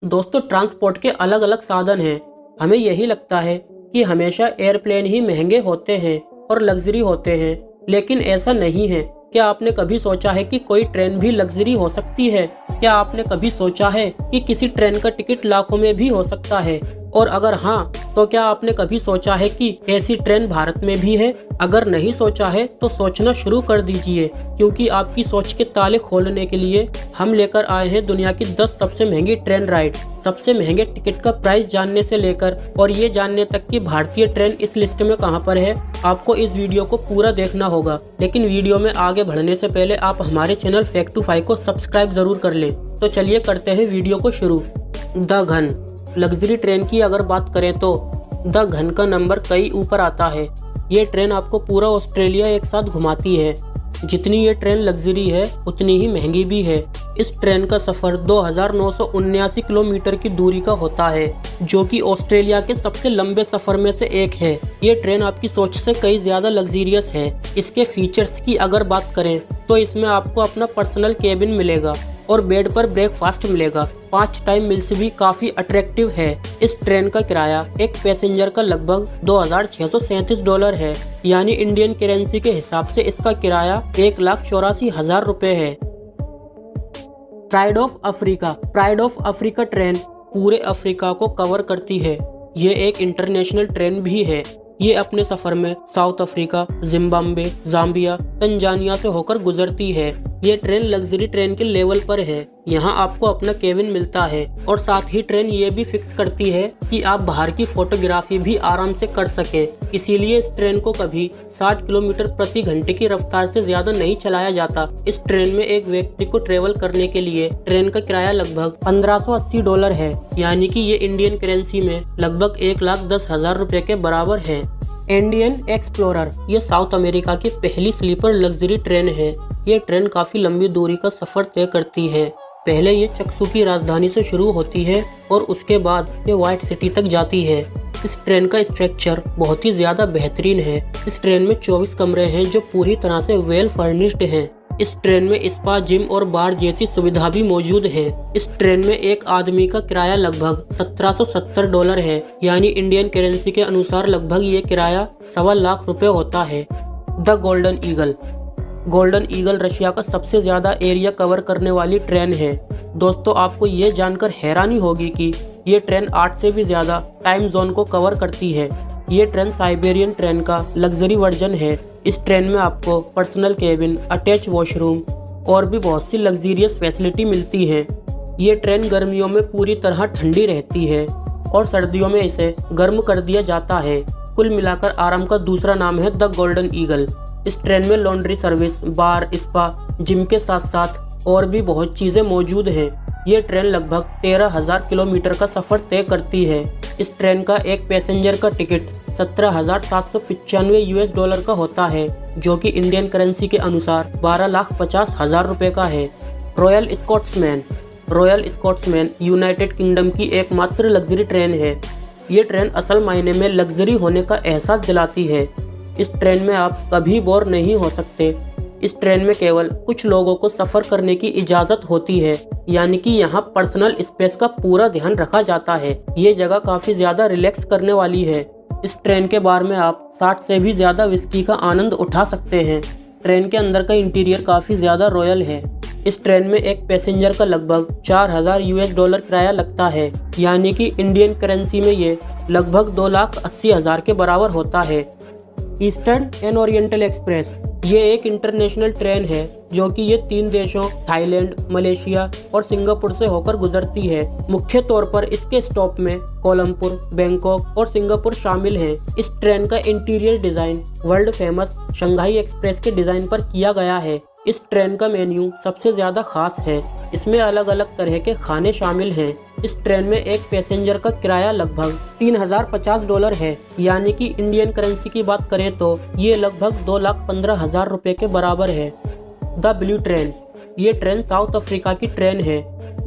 दोस्तों, ट्रांसपोर्ट के अलग अलग साधन हैं। हमें यही लगता है कि हमेशा एयरप्लेन ही महंगे होते हैं और लग्जरी होते हैं, लेकिन ऐसा नहीं है। क्या आपने कभी सोचा है कि कोई ट्रेन भी लग्जरी हो सकती है? क्या आपने कभी सोचा है कि किसी ट्रेन का टिकट लाखों में भी हो सकता है? और अगर हाँ, तो क्या आपने कभी सोचा है कि ऐसी ट्रेन भारत में भी है? अगर नहीं सोचा है तो सोचना शुरू कर दीजिए, क्योंकि आपकी सोच के ताले खोलने के लिए हम लेकर आए हैं दुनिया की 10 सबसे महंगी ट्रेन राइड। सबसे महंगे टिकट का प्राइस जानने से लेकर और ये जानने तक कि भारतीय ट्रेन इस लिस्ट में कहां पर है, आपको इस वीडियो को पूरा देखना होगा। लेकिन वीडियो में आगे बढ़ने से पहले आप हमारे चैनल फैक्ट टू फाइव को सब्सक्राइब जरूर कर लें। तो चलिए करते हैं वीडियो को शुरू। द घन लग्जरी ट्रेन की अगर बात करें तो द घन का नंबर कई ऊपर आता है। ये ट्रेन आपको पूरा ऑस्ट्रेलिया एक साथ घुमाती है। जितनी ये ट्रेन लग्जरी है उतनी ही महंगी भी है। इस ट्रेन का सफ़र 2979 किलोमीटर की दूरी का होता है, जो कि ऑस्ट्रेलिया के सबसे लंबे सफ़र में से एक है। ये ट्रेन आपकी सोच से कई ज़्यादा लग्जरियस है। इसके फीचर्स की अगर बात करें तो इसमें आपको अपना पर्सनल केबिन मिलेगा और बेड पर ब्रेकफास्ट मिलेगा। 5 टाइम मील्स भी काफी अट्रैक्टिव है। इस ट्रेन का किराया एक पैसेंजर का लगभग $2637 है, यानी इंडियन करेंसी के हिसाब से इसका किराया 1,84,000 रुपए है। प्राइड ऑफ अफ्रीका ट्रेन पूरे अफ्रीका को कवर करती है। ये एक इंटरनेशनल ट्रेन भी है। ये अपने सफर में south Africa, Zimbabwe, Zambia, Tanzania से होकर गुजरती है। ये ट्रेन लग्जरी ट्रेन के लेवल पर है। यहाँ आपको अपना केबिन मिलता है और साथ ही ट्रेन ये भी फिक्स करती है कि आप बाहर की फोटोग्राफी भी आराम से कर सके। इसीलिए इस ट्रेन को कभी 60 किलोमीटर प्रति घंटे की रफ्तार से ज्यादा नहीं चलाया जाता। इस ट्रेन में एक व्यक्ति को ट्रेवल करने के लिए ट्रेन का किराया लगभग $1580 है, यानी कि ये इंडियन करेंसी में लगभग 1,10,000 रुपए के बराबर है। इंडियन एक्सप्लोरर ये साउथ अमेरिका की पहली स्लीपर लग्जरी ट्रेन है। ये ट्रेन काफी लंबी दूरी का सफर तय करती है। पहले ये चक्सू की राजधानी से शुरू होती है और उसके बाद ये व्हाइट सिटी तक जाती है। इस ट्रेन का स्ट्रक्चर बहुत ही ज्यादा बेहतरीन है। इस ट्रेन में 24 कमरे हैं जो पूरी तरह से वेल फर्निश्ड हैं। इस ट्रेन में स्पा, जिम और बार जैसी सुविधा भी मौजूद है। इस ट्रेन में एक आदमी का किराया लगभग $1770 है, यानी इंडियन करेंसी के अनुसार लगभग ये किराया 1.25 लाख रुपए होता है। द गोल्डन ईगल रशिया का सबसे ज्यादा एरिया कवर करने वाली ट्रेन है। दोस्तों, आपको ये जानकर हैरानी होगी कि ये ट्रेन 8 से भी ज्यादा टाइम जोन को कवर करती है। ये ट्रेन साइबेरियन ट्रेन का लग्जरी वर्जन है। इस ट्रेन में आपको पर्सनल केबिन, अटैच वॉशरूम और भी बहुत सी लग्जरियस फैसिलिटी मिलती है। ये ट्रेन गर्मियों में पूरी तरह ठंडी रहती है और सर्दियों में इसे गर्म कर दिया जाता है। कुल मिलाकर आराम का दूसरा नाम है द गोल्डन ईगल। इस ट्रेन में लॉन्ड्री सर्विस, बार, स्पा, जिम के साथ साथ और भी बहुत चीजें मौजूद हैं। ये ट्रेन लगभग 13,000 किलोमीटर का सफर तय करती है। इस ट्रेन का एक पैसेंजर का टिकट $17,795 का होता है, जो कि इंडियन करेंसी के अनुसार 12,50,000 रुपए का है। रॉयल स्कॉट्समैन यूनाइटेड किंगडम की एकमात्र लग्जरी ट्रेन है। ये ट्रेन असल मायने में लग्जरी होने का एहसास दिलाती है। इस ट्रेन में आप कभी बोर नहीं हो सकते। इस ट्रेन में केवल कुछ लोगों को सफर करने की इजाजत होती है, यानी कि यहाँ पर्सनल स्पेस का पूरा ध्यान रखा जाता है। ये जगह काफी ज्यादा रिलैक्स करने वाली है। इस ट्रेन के बार में आप 60 से भी ज्यादा विस्की का आनंद उठा सकते हैं। ट्रेन के अंदर का इंटीरियर काफी ज्यादा रॉयल है। इस ट्रेन में एक पैसेंजर का लगभग $4,000 किराया लगता है, यानी कि इंडियन करेंसी में ये लगभग 2,80,000 के बराबर होता है। ईस्टर्न एंड ओरिएंटल एक्सप्रेस ये एक इंटरनेशनल ट्रेन है, जो कि ये 3 देशों थाईलैंड, मलेशिया और सिंगापुर से होकर गुजरती है। मुख्य तौर पर इसके स्टॉप में कोलंबपुर, बैंकॉक और सिंगापुर शामिल हैं। इस ट्रेन का interior design world famous Shanghai express के डिजाइन पर किया गया है। इस ट्रेन का मेन्यू सबसे ज्यादा खास है। इसमें अलग अलग तरह के खाने शामिल हैं। इस ट्रेन में एक पैसेंजर का किराया लगभग $3,050 है, यानी कि इंडियन करेंसी की बात करें तो ये लगभग 2,15,000 रुपए के बराबर है। द ब्लू ट्रेन ये ट्रेन साउथ अफ्रीका की ट्रेन है।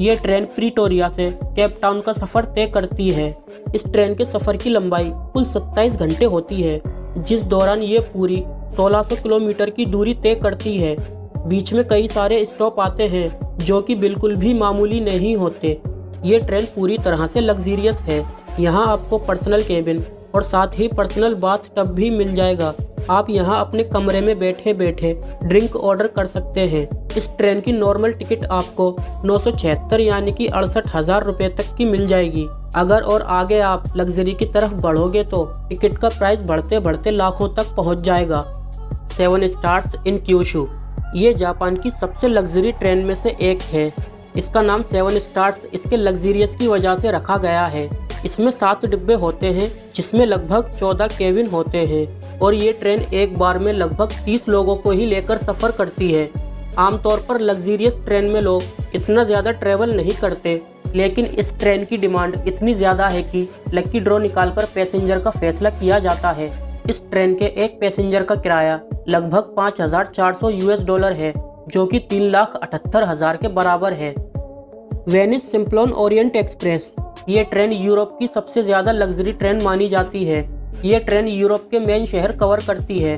ये ट्रेन प्रीटोरिया से केप टाउन का सफर तय करती है। इस ट्रेन के सफर की लंबाई कुल 27 घंटे होती है, जिस दौरान ये पूरी 1600 किलोमीटर की दूरी तय करती है। बीच में कई सारे स्टॉप आते हैं जो कि बिल्कुल भी मामूली नहीं होते। ये ट्रेन पूरी तरह से लग्जरियस है। यहाँ आपको पर्सनल केबिन और साथ ही पर्सनल बाथ टब भी मिल जाएगा। आप यहाँ अपने कमरे में बैठे बैठे ड्रिंक ऑर्डर कर सकते हैं। इस ट्रेन की नॉर्मल टिकट आपको 976 यानी कि 68,000 रुपये तक की मिल जाएगी। अगर और आगे आप लग्जरी की तरफ बढ़ोगे तो टिकट का प्राइस बढ़ते बढ़ते लाखों तक पहुँच जाएगा। 7 स्टार्स इन क्यूशु, ये जापान की सबसे लग्जरी ट्रेन में से एक है। इसका नाम 7 स्टार्स इसके लग्जरियस की वजह से रखा गया है। इसमें 7 डिब्बे होते हैं जिसमें लगभग 14 केबिन होते हैं और ये ट्रेन एक बार में लगभग 30 लोगों को ही लेकर सफ़र करती है। आमतौर पर लग्जरियस ट्रेन में लोग इतना ज़्यादा ट्रैवल नहीं करते, लेकिन इस ट्रेन की डिमांड इतनी ज़्यादा है कि लकी ड्रॉ निकालकर पैसेंजर का फैसला किया जाता है। इस ट्रेन के एक पैसेंजर का किराया लगभग $5,400 है, जो कि 3,78,000 के बराबर है। वेनिस सिम्प्लोन ओरिएंट एक्सप्रेस, ये ट्रेन यूरोप की सबसे ज़्यादा लग्जरी ट्रेन मानी जाती है। ये ट्रेन यूरोप के मेन शहर कवर करती है।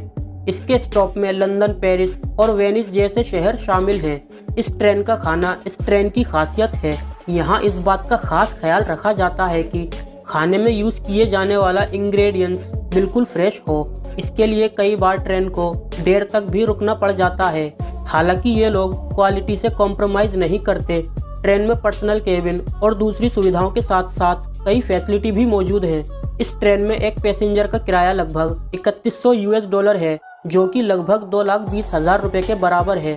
इसके स्टॉप में लंदन, पेरिस और वेनिस जैसे शहर शामिल हैं। इस ट्रेन का खाना इस ट्रेन की खासियत है। यहाँ इस बात का खास ख्याल रखा जाता है कि खाने में यूज़ किए जाने वाला इंग्रेडिएंट्स बिल्कुल फ्रेश हो। इसके लिए कई बार ट्रेन को देर तक भी रुकना पड़ जाता है। हालांकि ये लोग क्वालिटी से कॉम्प्रोमाइज़ नहीं करते। ट्रेन में पर्सनल केबिन और दूसरी सुविधाओं के साथ साथ कई फैसिलिटी भी मौजूद हैं। इस ट्रेन में एक पैसेंजर का किराया लगभग $3,100 है, जो कि लगभग 2,20,000 रुपये के बराबर है।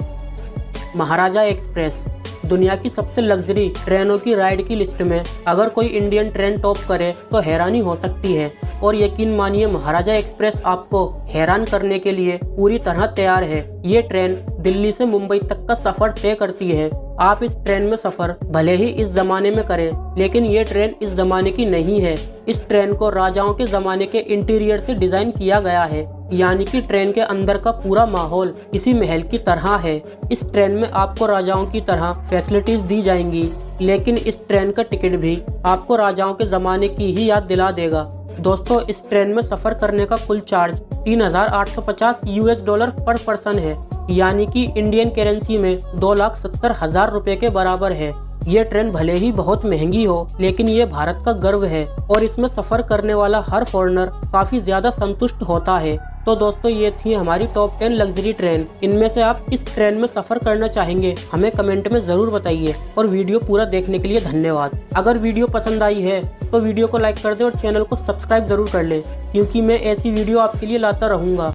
महाराजा एक्सप्रेस, दुनिया की सबसे लग्जरी ट्रेनों की राइड की लिस्ट में अगर कोई इंडियन ट्रेन टॉप करे तो हैरानी हो सकती है। और यकीन मानिए, महाराजा एक्सप्रेस आपको हैरान करने के लिए पूरी तरह तैयार है। ये ट्रेन दिल्ली से मुंबई तक का सफ़र तय करती है। आप इस ट्रेन में सफ़र भले ही इस ज़माने में करें, लेकिन ये ट्रेन इस ज़माने की नहीं है। इस ट्रेन को राजाओं के ज़माने के इंटीरियर से डिज़ाइन किया गया है, यानी कि ट्रेन के अंदर का पूरा माहौल किसी महल की तरह है। इस ट्रेन में आपको राजाओं की तरह फैसिलिटीज़ दी जाएंगी, लेकिन इस ट्रेन का टिकट भी आपको राजाओं के ज़माने की ही याद दिला देगा। दोस्तों, इस ट्रेन में सफ़र करने का कुल चार्ज $3,850 पर पर्सन है, यानी कि इंडियन करेंसी में 2,70,000 रुपये के बराबर है। ये ट्रेन भले ही बहुत महंगी हो, लेकिन ये भारत का गर्व है और इसमें सफ़र करने वाला हर फॉरेनर काफ़ी ज़्यादा संतुष्ट होता है। तो दोस्तों, ये थी हमारी टॉप 10 लग्जरी ट्रेन। इनमें से आप किस ट्रेन में सफ़र करना चाहेंगे हमें कमेंट में ज़रूर बताइए। और वीडियो पूरा देखने के लिए धन्यवाद। अगर वीडियो पसंद आई है तो वीडियो को लाइक कर दें और चैनल को सब्सक्राइब ज़रूर कर लें, क्योंकि मैं ऐसी वीडियो आपके लिए लाता रहूँगा।